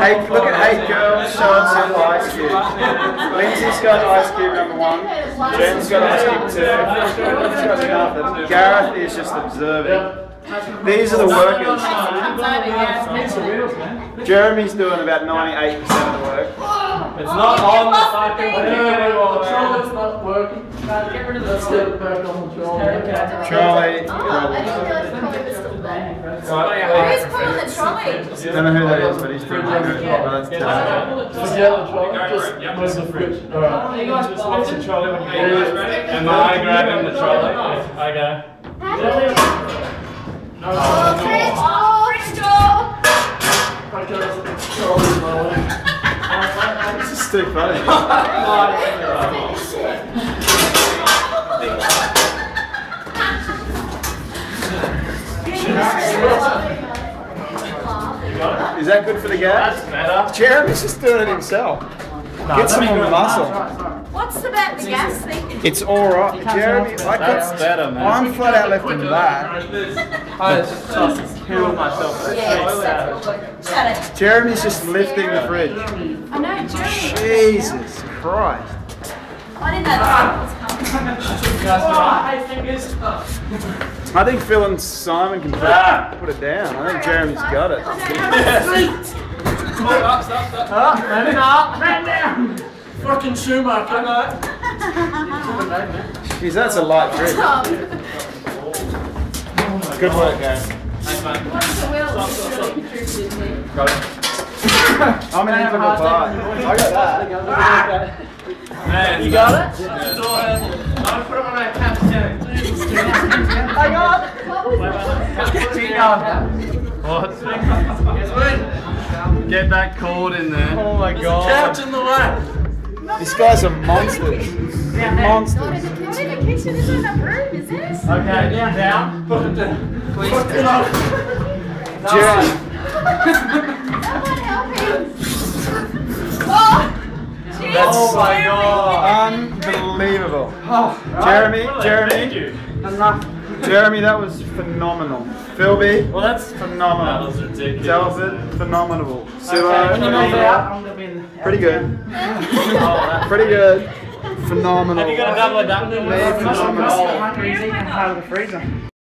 Hey, look at hey girls, show us your ice cube. Lindsay's got ice cube number 1. Jen's got ice cube 2. Gareth is just observing. These are the workers. Jeremy's doing about 98% of the work. It's not on the fucking trolley's not working. Get rid of the stupid bird on the trolley. Trolley. Who's pulling the trolley? I don't know who that is, but he's pretty good. Forget the trolley, just move the fridge. Alright. Just watch the trolley when you get it. Am I grabbing the trolley? Okay. Oh, fridge door! This is too funny. Is that good for the gas? That's better. Jeremy's just doing it himself. Get some more muscle. What's about the gas thing? It's alright. Jeremy, That's better, man. I'm flat out lifting that. I just killed myself. Shut it. Jeremy's just lifting the fridge. I know, Jeremy. Jesus Christ. I didn't know that was I think Phil and Simon can put it down. I think Jeremy's got it. Man down! Fucking Schumacher. Jeez, that's a light fridge. Good work, guys. What's the wheel? I'm an integral part. I got that. Man, you got it? Yeah. I'll put it on my captain. I got What? Get that cord in there. Oh my god. Couch in the way. These guys are monsters. Monsters. Not in the kitchen, there's not enough room, is there? Okay, down. Put it down. Please. Jeremy. Someone help him. Oh! That's Oh my god. unbelievable. Thank Jeremy, you. Jeremy, that was phenomenal. Philby, Well, that's phenomenal. That was ridiculous. Delvin, phenomenal. Silo, pretty good. Pretty good. Phenomenal. Have you got a double or double? Me, phenomenal. He's eating part of the freezer.